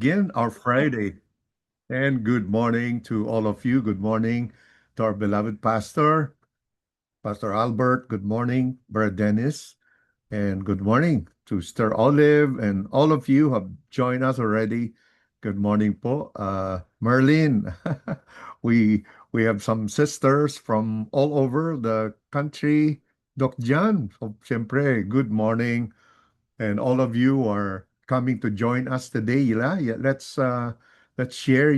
begin our Friday. And good morning to all of you. Good morning to our beloved pastor, Pastor Albert. Good morning, Brother Dennis. And good morning to Sister Olive and all of you who have joined us already. Good morning po. Merlin, we we have some sisters from all over the country. Doc Jan, so, siyempre, good morning. And all of you are coming to join us today. Yeah, let's share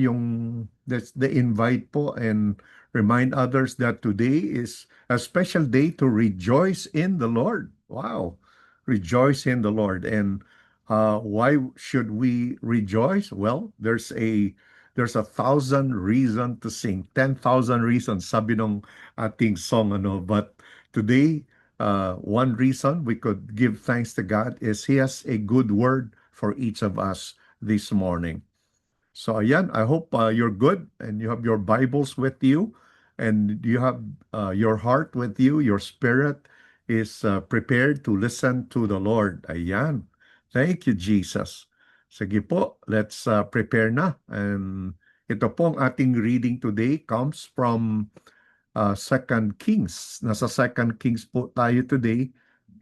that's the invite po and remind others that today is a special day to rejoice in the Lord. Wow. Rejoice in the Lord. And why should we rejoice? Well, there's a thousand reasons to sing, 10,000 reasons, sabi nung ating song, ano. But today, one reason we could give thanks to God is He has a good word for each of us this morning. So, ayan, I hope you're good and you have your Bibles with you and you have your heart with you, your spirit is prepared to listen to the Lord. Ayan. Thank you, Jesus. Sige po, let's prepare na. And ito pong ating reading today comes from Second Kings. Nasa Second Kings po tayo today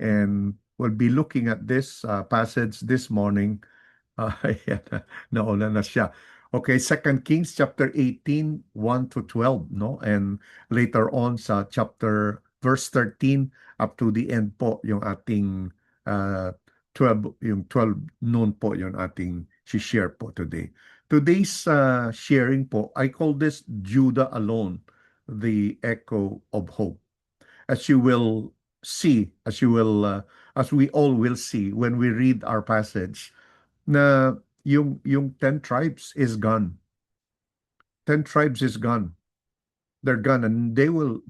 and we'll be looking at this passage this morning. Ayan, nauna na siya. Okay, Second Kings chapter 18, 1 to 12, no? And later on sa chapter verse 13 up to the end po yung ating 12 yung 12 noon po yung ating share po today. Today's sharing po, I call this Judah Alone, the echo of hope. As you will see, as we all will see when we read our passage, na yung 10 tribes is gone. 10 tribes is gone. They're gone and they will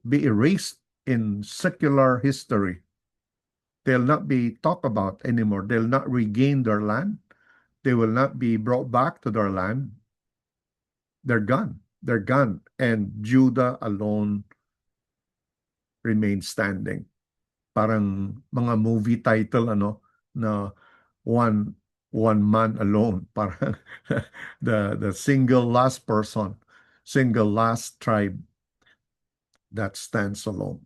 be erased in secular history. They'll not be talked about anymore. They'll not regain their land. They will not be brought back to their land. They're gone. They're gone. And Judah alone remains standing. Parang mga movie title ano na one man alone, parang the single last person, single last tribe that stands alone.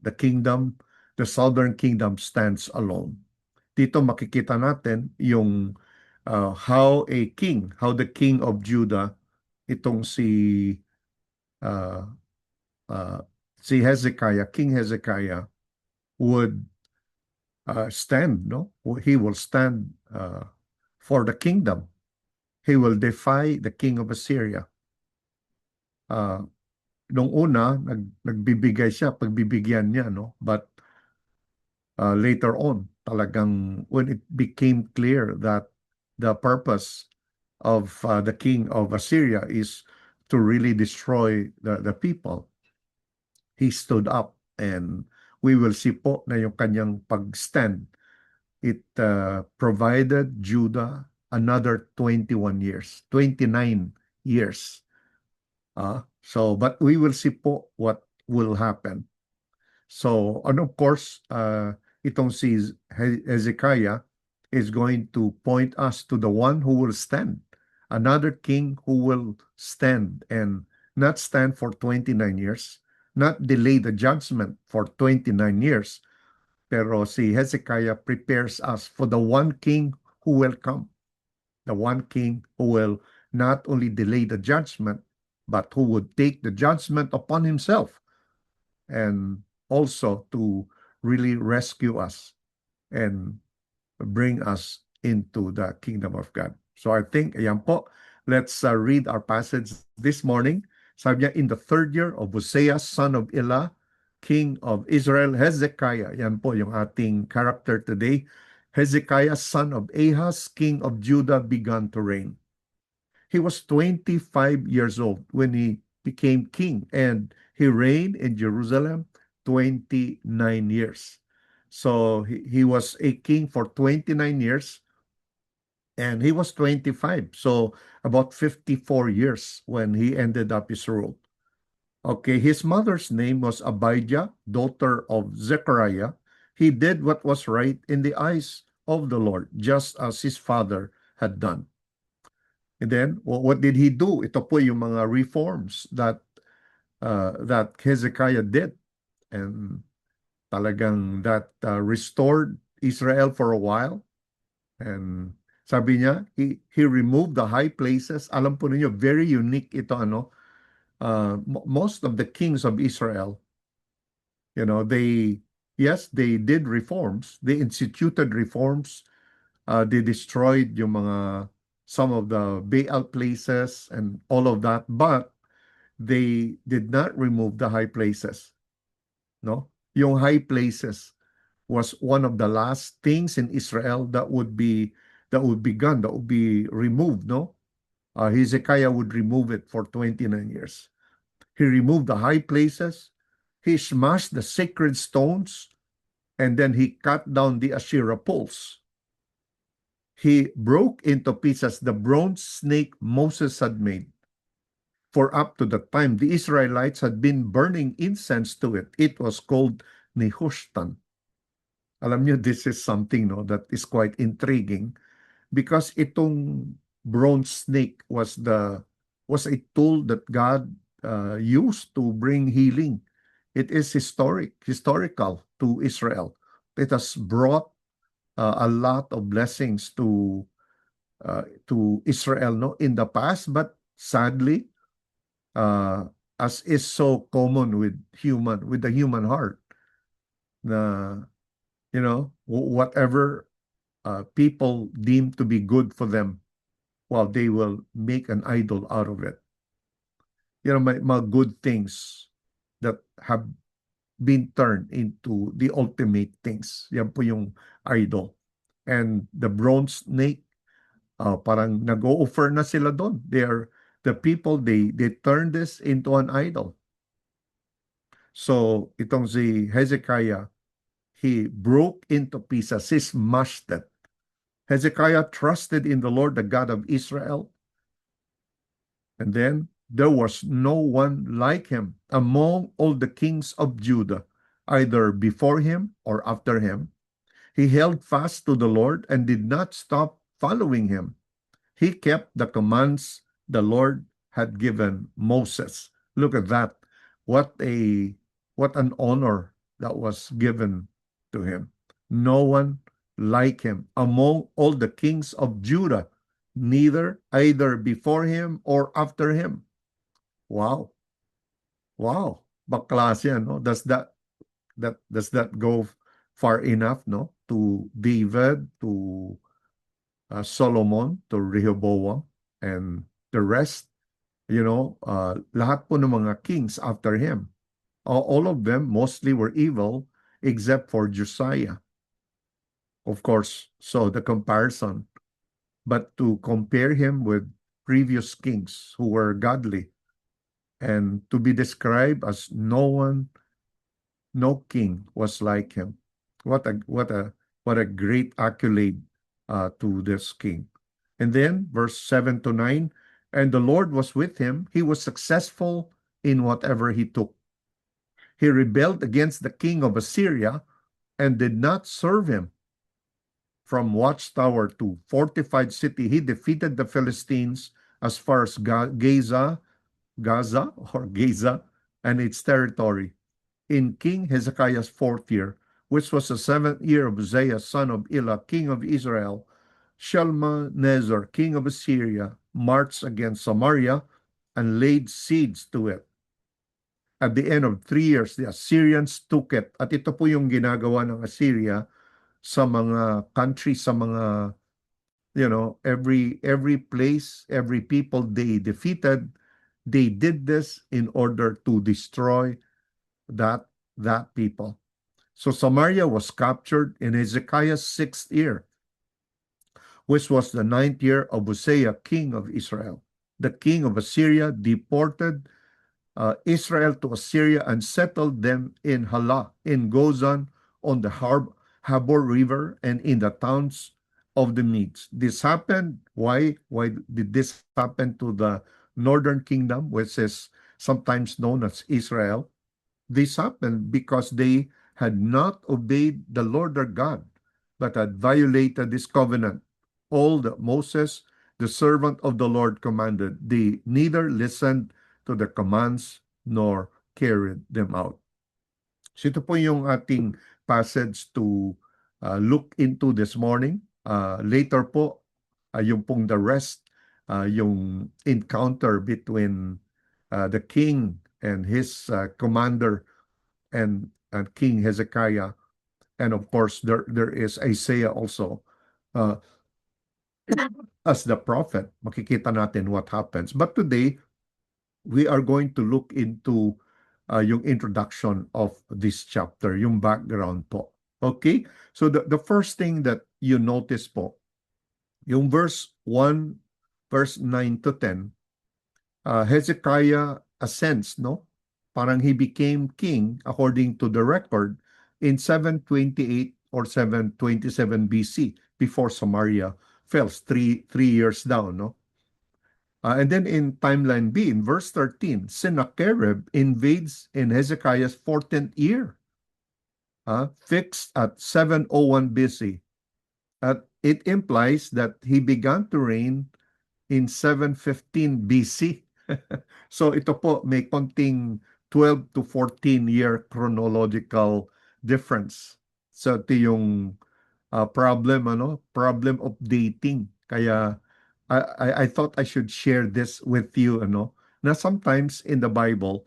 The southern kingdom stands alone. Dito makikita natin yung how the king of Judah, itong uh, uh, si Hezekiah, King Hezekiah would stand, no? He will stand for the kingdom. He will defy the king of Assyria. Nung una, nagbibigay siya, pagbibigyan niya, no? But later on, talagang when it became clear that the purpose of the king of Assyria is to really destroy the people, he stood up and we will see po na yung kanyang pag-stand, it provided Judah another 21 years, 29 years. But we will see po what will happen. So, and of course, itong si Hezekiah is going to point us to the one who will stand, another king who will stand and not stand for 29 years, not delay the judgment for 29 years, pero si Hezekiah prepares us for the one king who will come, the one king who will not only delay the judgment, but who would take the judgment upon himself and also to really rescue us and bring us into the kingdom of God. So I think, ayan po, let's read our passage this morning. Sabi niya, in the third year of Hosea, son of Elah, king of Israel, Hezekiah. Yan po yung ating character today. Hezekiah, son of Ahaz, king of Judah, began to reign. He was 25 years old when he became king, and he reigned in Jerusalem 29 years. So he was a king for 29 years, and he was 25. So about 54 years when he ended up his rule. Okay, his mother's name was Abijah, daughter of Zechariah. He did what was right in the eyes of the Lord, just as his father had done. And then, what did he do? Ito po yung mga reforms that Hezekiah did. And talagang that restored Israel for a while. And sabi niya, he removed the high places. Alam po ninyo, very unique ito, most of the kings of Israel, yes, they did reforms. They instituted reforms. They destroyed yung some of the Baal places and all of that, but they did not remove the high places. No? Yung high places was one of the last things in Israel that would be removed, no? Hezekiah would remove it for 29 years. He removed the high places, he smashed the sacred stones, and then he cut down the Asherah poles. He broke into pieces the bronze snake Moses had made. For up to that time, the Israelites had been burning incense to it. It was called Nehushtan. Alam niyo, this is something that is quite intriguing because itong bronze snake was a tool that God used to bring healing. It is historical to Israel. It has brought a lot of blessings to Israel, no, in the past, but sadly, as is so common with the human heart, na whatever people deem to be good for them, well, they will make an idol out of it. May mga good things that have been turned into the ultimate things. Yan po yung idol. And the bronze snake, parang nag-o-offer na sila doon. The people, they turn this into an idol. So, itong si Hezekiah, he broke into pieces. He smashed it. Hezekiah trusted in the Lord, the God of Israel. And then, there was no one like him among all the kings of Judah, either before him or after him. He held fast to the Lord and did not stop following him. He kept the commands the Lord had given Moses. Look at that. What an honor that was given to him. No one like him among all the kings of Judah, neither either before him or after him. Wow. Wow. Baklas yan, no? Does that go far enough, no? To David, to Solomon, to Rehoboam, and the rest, lahat po ng mga kings after him. All of them mostly were evil except for Josiah. Of course, so the comparison. But to compare him with previous kings who were godly and to be described as no king was like him. What a great accolade to this king. And then verse 7 to 9, and the Lord was with him. He was successful in whatever he took. He rebelled against the king of Assyria and did not serve him. From watchtower to fortified city, he defeated the Philistines as far as Gaza and its territory. In King Hezekiah's 4th year, which was the 7th year of Uzziah, son of Elah, king of Israel, Shalmaneser, king of Assyria, marched against Samaria and laid siege to it. At the end of 3 years, the Assyrians took it. At ito po yung ginagawa ng Assyria sa mga country, sa mga, every place, every people they defeated, they did this in order to destroy that people. So Samaria was captured in Hezekiah's 6th year, which was the 9th year of Uzziah, king of Israel. The king of Assyria deported Israel to Assyria and settled them in Halah, in Gozan, on the Habor River, and in the towns of the Medes. This happened. Why did this happen to the northern kingdom, which is sometimes known as Israel? This happened because they had not obeyed the Lord their God, but had violated this covenant, all that Moses the servant of the Lord commanded, they neither listened to the commands nor carried them out. So ito po yung ating passage to look into this morning. Later po, yung pong the rest, yung encounter between the king and his commander and King Hezekiah. And of course, there is Isaiah also uh, as the prophet. Makikita natin what happens. But today, we are going to look into yung introduction of this chapter, yung background po. Okay? So the first thing that you notice po, yung verse 1, verse 9 to 10, Hezekiah ascends, no? Parang he became king according to the record in 728 or 727 BC before Samaria fell, three years down, no? And then in timeline B, in verse 13, Sennacherib invades in Hezekiah's 14th year, fixed at 701 BC. It implies that he began to reign in 715 BC. So ito po, may konting 12 to 14 year chronological difference. So ito yung problem of dating. Kaya I thought I should share this with you, na sometimes in the Bible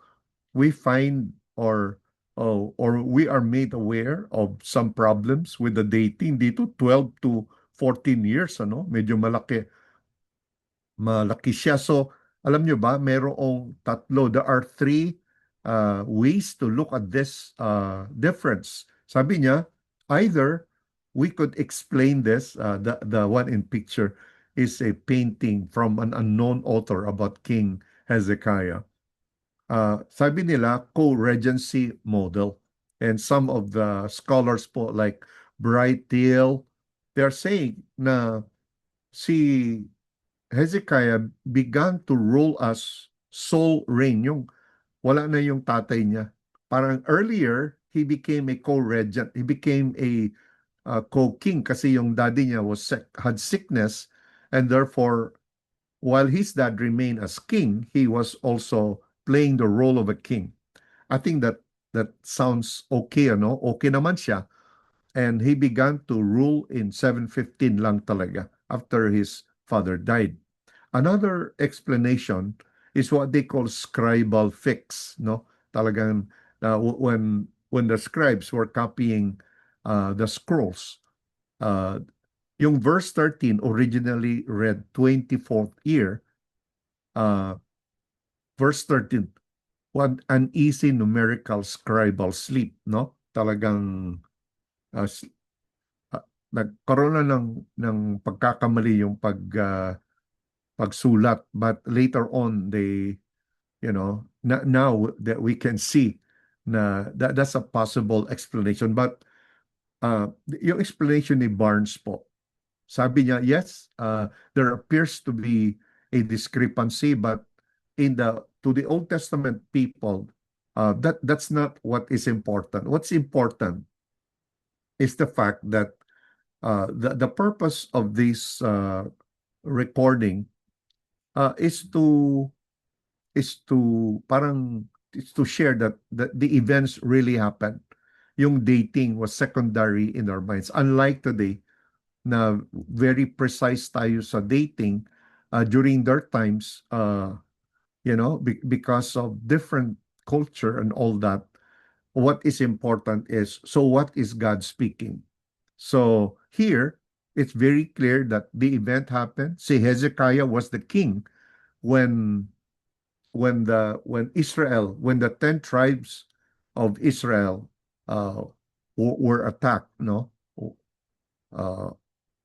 we find or we are made aware of some problems with the dating dito 12 to 14 years, medyo malaki siya. So alam nyo ba, merong tatlo. There are three ways to look at this difference. Sabi niya, either we could explain this, the one in picture is a painting from an unknown author about King Hezekiah. Sabi nila, co-regency model. And some of the scholars po like Brightiel, they're saying na si Hezekiah began to rule as sole reign. Yung wala na yung tatay niya. Parang earlier, he became a co-regent. He became a co-king kasi yung daddy niya had sickness, and therefore, while his dad remained as king, he was also playing the role of a king. I think that sounds okay, ano? Okay naman siya. And he began to rule in 715 lang talaga after his father died. Another explanation is what they call scribal fix, no? Talagang when the scribes were copying the scrolls, yung verse 13 originally read 24th year, verse 13, what an easy numerical scribal sleep, no? Talagang uh, nagkaroon na ng pagkakamali yung pagsulat, but later on they now that we can see na that's a possible explanation. But yung explanation ni Barnes po, sabi niya, yes, there appears to be a discrepancy, but to the Old Testament people, that's not what is important. What's important is the fact that the purpose of this recording is to share that the events really happened. Yung dating was secondary in our minds. Unlike today, na very precise tayo sa dating, during their times, because of different culture and all that, what is important is, so what is God speaking? So here, it's very clear that the event happened. See, Hezekiah was the king when the 10 tribes of Israel were attacked, no?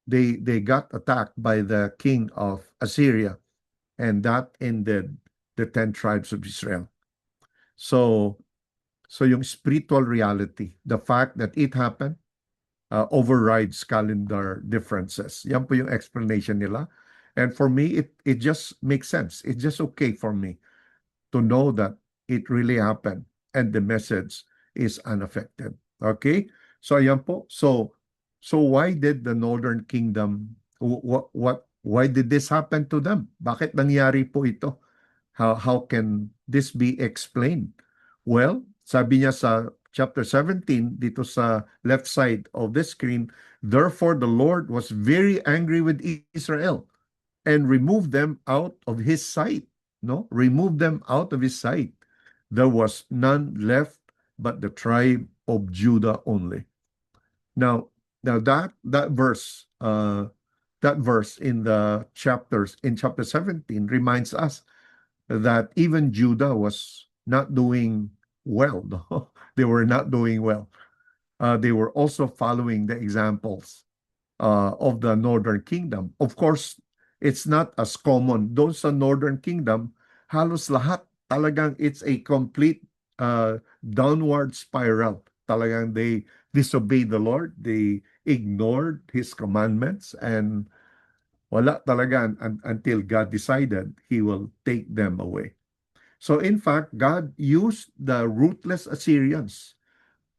They got attacked by the king of Assyria, and that ended the 10 tribes of Israel. So yung spiritual reality, the fact that it happened, overrides calendar differences. Yan po yung explanation nila. And for me, it just makes sense. It's just okay for me to know that it really happened and the message is unaffected. Okay? So ayan po. So why did the Northern Kingdom, what Why did this happen to them? Bakit nangyari po ito? How can this be explained? Well, sabi niya sa chapter 17, dito sa left side of the screen, therefore the Lord was very angry with Israel and removed them out of his sight. No? Removed them out of his sight. There was none left but the tribe of Judah only. Now, that verse in the chapters in chapter 17 reminds us that even Judah was not doing well. No? They were not doing well. They were also following the examples of the northern kingdom. Of course, it's not as common. Doon sa northern kingdom, halos lahat talagang it's a complete downward spiral. Talagang they disobeyed the Lord. They ignored His commandments and wala talaga until God decided He will take them away. So in fact, God used the ruthless Assyrians.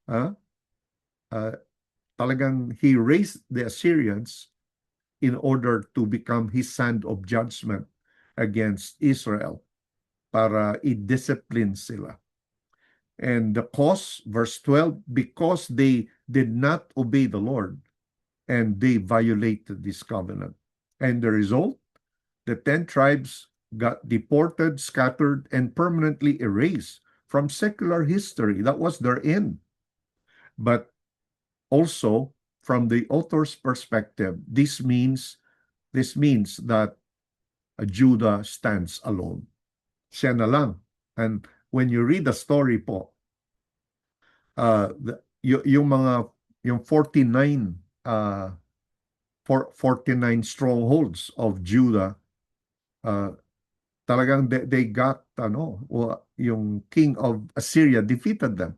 Uh, uh, Talagang He raised the Assyrians in order to become His sand of judgment against Israel para i-discipline sila. And the cause, verse 12, because they did not obey the Lord and they violated this covenant. And the result, the 10 tribes got deported, scattered, and permanently erased from secular history. That was their end. But also, from the author's perspective, this means that Judah stands alone. Siya na lang. And when you read the story po, yung 49 49 strongholds of Judah, talagang they got yung king of Assyria defeated them.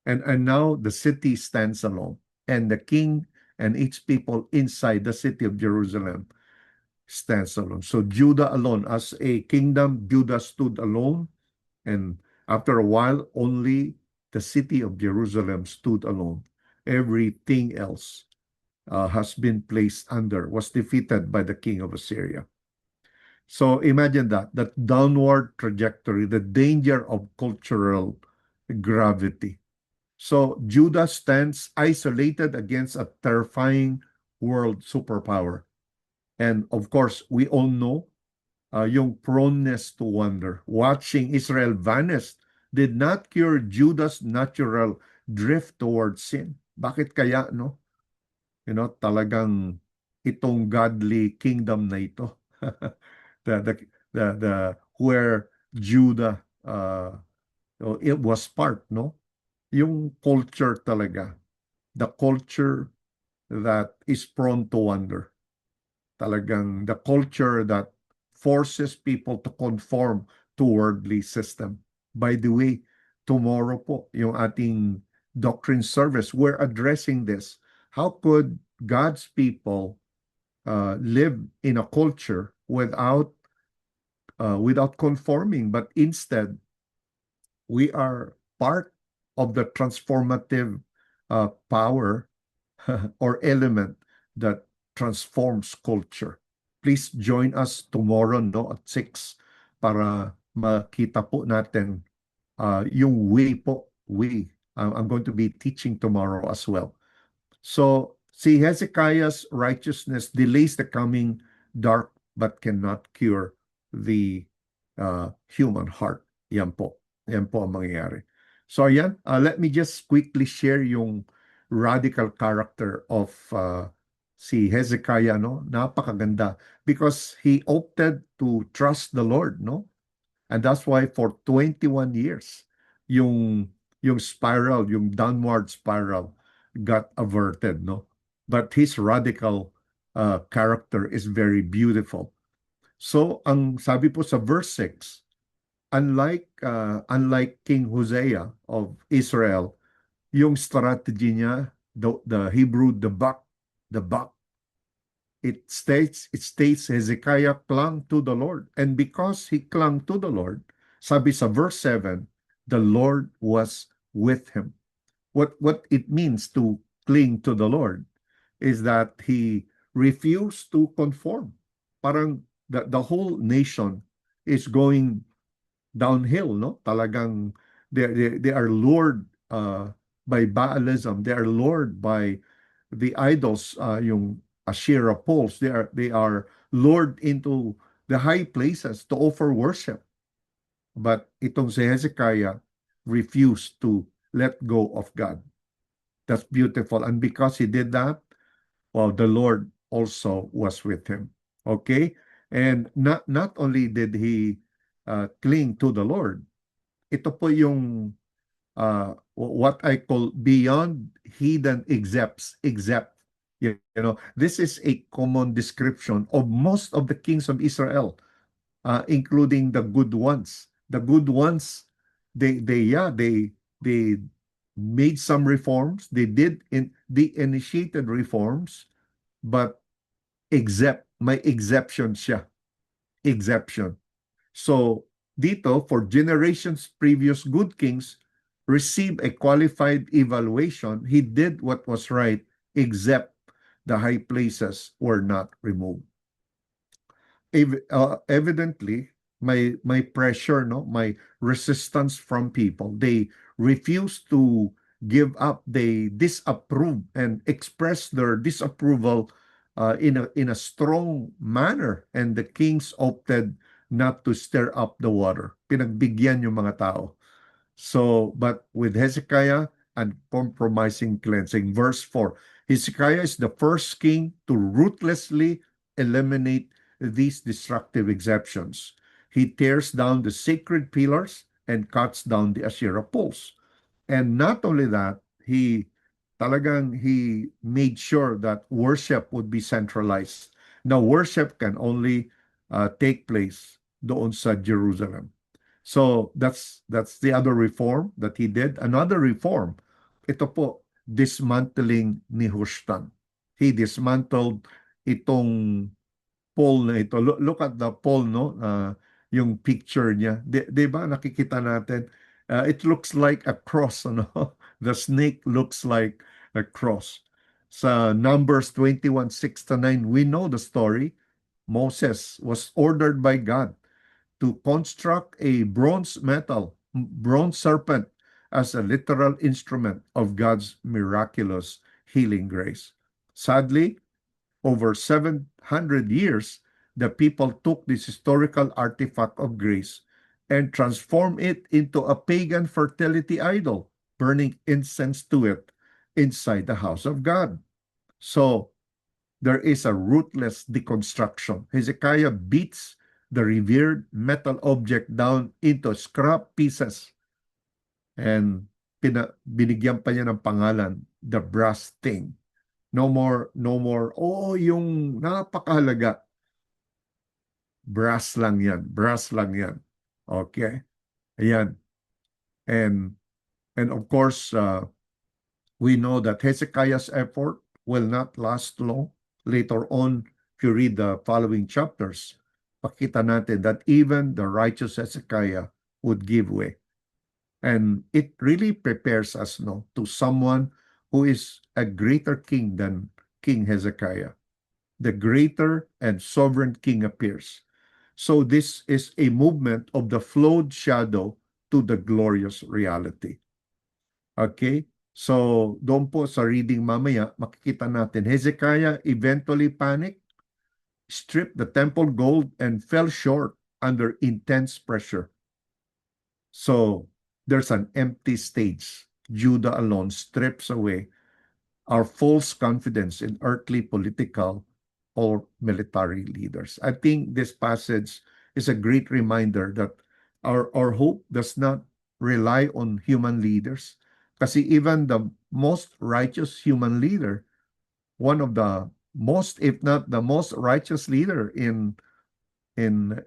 And now the city stands alone, and the king and each people inside the city of Jerusalem stands alone. So Judah alone, as a kingdom, Judah stood alone, and after a while, only the city of Jerusalem stood alone. Everything else has been placed under, was defeated by the king of Assyria. So imagine that downward trajectory, the danger of cultural gravity. So Judah stands isolated against a terrifying world superpower. And of course, we all know yung proneness to wander. Watching Israel vanish did not cure Judah's natural drift towards sin. Bakit kaya, no? Talagang itong godly kingdom na ito. the where Judah it was part, no? Yung culture talaga, the culture that is prone to wander. Talagang the culture that forces people to conform to worldly system. By the way, tomorrow po, yung ating doctrine service, we're addressing this. How could God's people live in a culture without conforming, but instead we are part of the transformative power or element that transforms culture. Please join us tomorrow, no, at 6 para makita po natin yung way po. I'm going to be teaching tomorrow as well. So, see, Hezekiah's righteousness delays the coming dark but cannot cure the human heart. Yan po. Yan po ang mangyayari. So, ayan. Let me just quickly share yung radical character of si Hezekiah, no? Napakaganda because he opted to trust the Lord, no? And that's why for 21 years, yung spiral, yung downward spiral got averted, no? But his radical character is very beautiful. So, ang sabi po sa verse 6, unlike King Hosea of Israel, yung strategy niya, the Hebrew, the buck, it states Hezekiah clung to the Lord. And because he clung to the Lord, sabi sa verse 7, the Lord was with him. What it means to cling to the Lord is that he refused to conform. parang the whole nation is going downhill, no? Talagang they are lured by Baalism. They are lured by the idols, yung Asherah poles. They are lured into the high places to offer worship. But itong si Hezekiah refused to let go of God. That's beautiful. And because he did that, well, the Lord also was with him. Okay? And not only did he cling to the Lord, ito po yung what I call beyond hidden except. You know, this is a common description of most of the kings of Israel, including the good ones. The good ones, they made some reforms. They initiated reforms, but may exception siya. Exception. So dito, for generations previous good kings received a qualified evaluation. He did what was right, except the high places were not removed. Evidently, my pressure, no, my resistance from people, they refuse to give up. They disapprove and express their disapproval in a strong manner, and the kings opted not to stir up the water. Pinagbigyan yung mga tao. So, but with Hezekiah, uncompromising cleansing. Verse 4, Hezekiah is the first king to ruthlessly eliminate these destructive exceptions. He tears down the sacred pillars and cuts down the Asherah poles. And not only that, he made sure that worship would be centralized. Now, worship can only take place doon sa Jerusalem. So that's the other reform that he did. Another reform, ito po, dismantling ni Hushtan. He dismantled itong pole na ito. Look at the pole, no? Yung picture niya. Di ba nakikita natin? It looks like a cross, ano? The snake looks like a cross. Sa Numbers 21:6 to 9, we know the story. Moses was ordered by God to construct a bronze serpent as a literal instrument of God's miraculous healing grace. Sadly, over 700 years, the people took this historical artifact of grace and transformed it into a pagan fertility idol, burning incense to it inside the house of God. So, there is a ruthless deconstruction. Hezekiah beats the revered metal object down into scrap pieces, and binigyan pa niya ng pangalan, the brass thing. No more, yung napakahalaga. Brass lang yan. Okay? Ayan. And of course, we know that Hezekiah's effort will not last long. Later on, if you read the following chapters, pakita natin that even the righteous Hezekiah would give way. And it really prepares us, no, to someone who is a greater king than King Hezekiah. The greater and sovereign king appears. So this is a movement of the flowed shadow to the glorious reality. Okay? So, doon po sa reading mamaya, makikita natin, Hezekiah eventually panicked, stripped the temple gold, and fell short under intense pressure. So, there's an empty stage. Judah alone strips away our false confidence in earthly political or military leaders. I think this passage is a great reminder that our hope does not rely on human leaders. Kasi even the most righteous human leader, one of the most, if not the most righteous leader in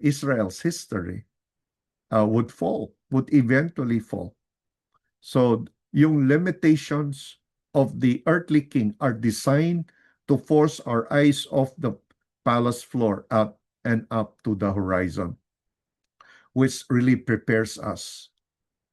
Israel's history, would eventually fall. So yung limitations of the earthly king are designed to force our eyes off the palace floor up and up to the horizon, which really prepares us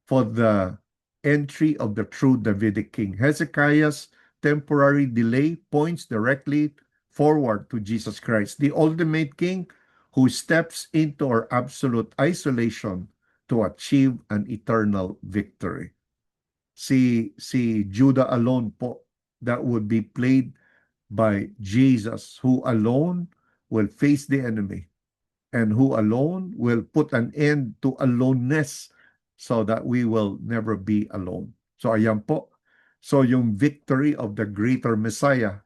for the entry of the true Davidic king. Hezekiah's temporary delay points directly forward to Jesus Christ, the ultimate King who steps into our absolute isolation to achieve an eternal victory. Si Judah alone po, that would be played by Jesus, who alone will face the enemy and who alone will put an end to aloneness so that we will never be alone. So ayan po. So yung victory of the greater Messiah,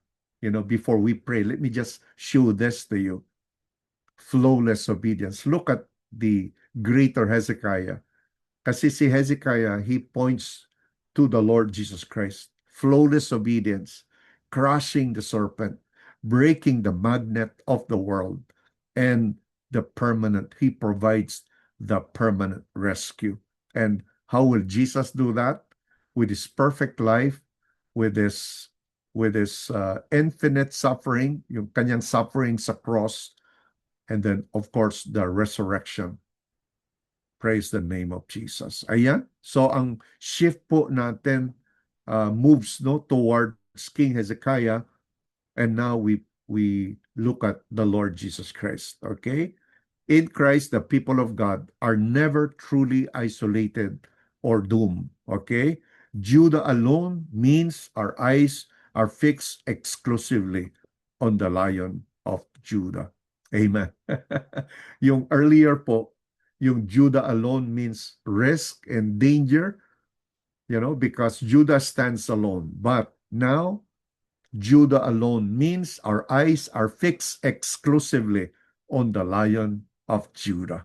before we pray, let me just show this to you. Flawless obedience. Look at the greater Hezekiah. Kasi si Hezekiah, he points to the Lord Jesus Christ. Flawless obedience, crushing the serpent, breaking the magnet of the world, and he provides the permanent rescue. And how will Jesus do that? With his perfect life, with his infinite suffering, yung kanyang suffering sa cross, and then, of course, the resurrection. Praise the name of Jesus. Ayan. So ang shift po natin moves towards King Hezekiah, and now we look at the Lord Jesus Christ. Okay? In Christ, the people of God are never truly isolated or doomed. Okay? Judah alone means our eyes are fixed exclusively on the Lion of Judah. Amen. Yung earlier po, yung Judah alone means risk and danger, because Judah stands alone. But now, Judah alone means our eyes are fixed exclusively on the Lion of Judah.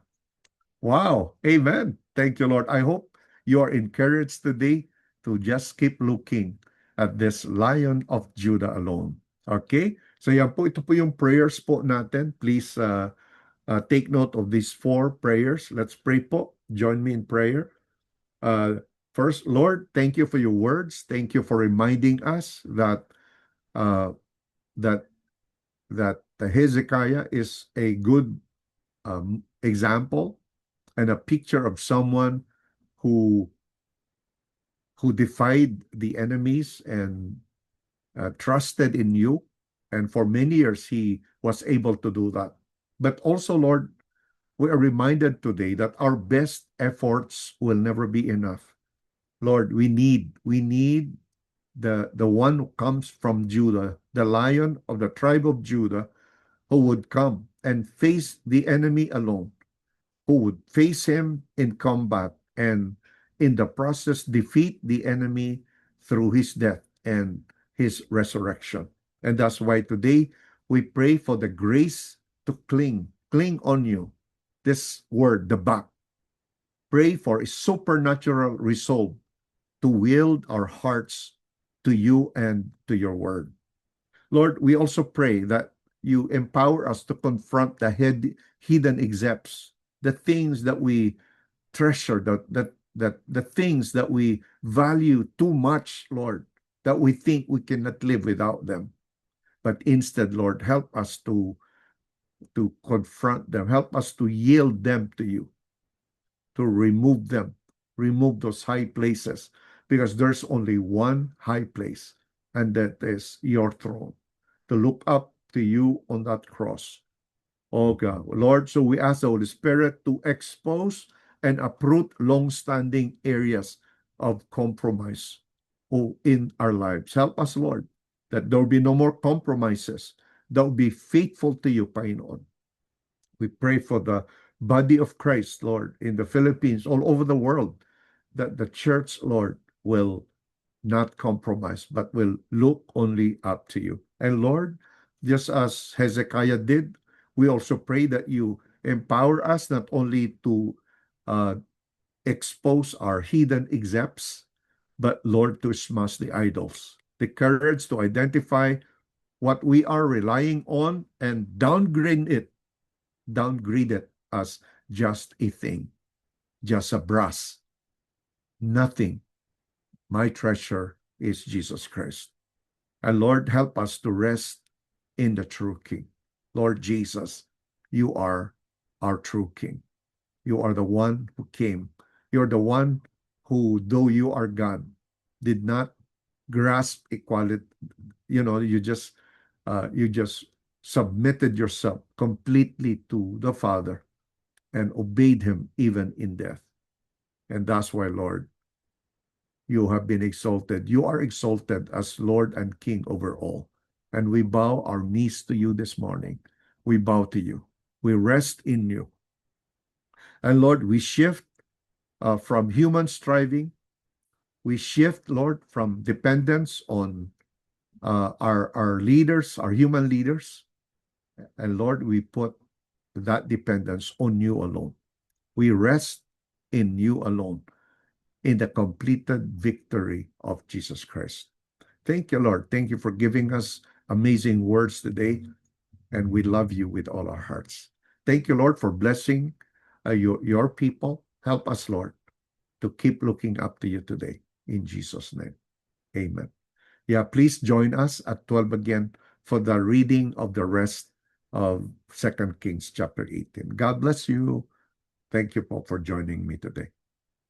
Wow. Amen. Thank you, Lord. I hope you are encouraged today to just keep looking at this Lion of Judah alone. Okay? So yan po, ito po yung prayers po natin. Please take note of these 4 prayers. Let's pray po. Join me in prayer. First, Lord, thank you for your words. Thank you for reminding us that the Hezekiah is a good example and a picture of someone who defied the enemies and trusted in you. And for many years, he was able to do that. But also, Lord, we are reminded today that our best efforts will never be enough. Lord, we need the one who comes from Judah, the Lion of the tribe of Judah, who would come and face the enemy alone, who would face him in combat and in the process defeat the enemy through his death and his resurrection. And that's why today we pray for the grace to cling on you. This word, the back. Pray for a supernatural resolve to wield our hearts to you and to your word. Lord, we also pray that you empower us to confront the hidden accepts, the things that we treasure, the things that we value too much, Lord, that we think we cannot live without them. But instead, Lord, help us to confront them. Help us to yield them to you, to remove them, remove those high places, because there's only one high place, and that is your throne, to look up to you on that cross. Oh God, Lord, so we ask the Holy Spirit to expose and uproot long-standing areas of compromise in our lives. Help us, Lord, that there will be no more compromises, that will be faithful to you, Panginoon. We pray for the body of Christ, Lord, in the Philippines, all over the world, that the church, Lord, will not compromise, but will look only up to you. And Lord, just as Hezekiah did, we also pray that you empower us not only to expose our hidden accepts, but Lord, to smash the idols. The courage to identify what we are relying on and downgrade it as just a thing, just a brass. Nothing. My treasure is Jesus Christ. And Lord, help us to rest in the true King. Lord Jesus, you are our true King. You are the one who came. You're the one who, though you are God, did not grasp equality. You just submitted yourself completely to the Father and obeyed him even in death. And that's why, Lord, you have been exalted. You are exalted as Lord and King over all. And we bow our knees to you this morning. We bow to you. We rest in you. And Lord, we shift from human striving. We shift, Lord, from dependence on our leaders, our human leaders. And Lord, we put that dependence on you alone. We rest in you alone, in the completed victory of Jesus Christ. Thank you, Lord. Thank you for giving us amazing words today, and we love you with all our hearts. Thank you, Lord, for blessing your people. Help us, Lord, to keep looking up to you today. In Jesus' name, amen. Yeah, please join us at 12 again for the reading of the rest of 2 Kings chapter 18. God bless you. Thank you, Paul, for joining me today.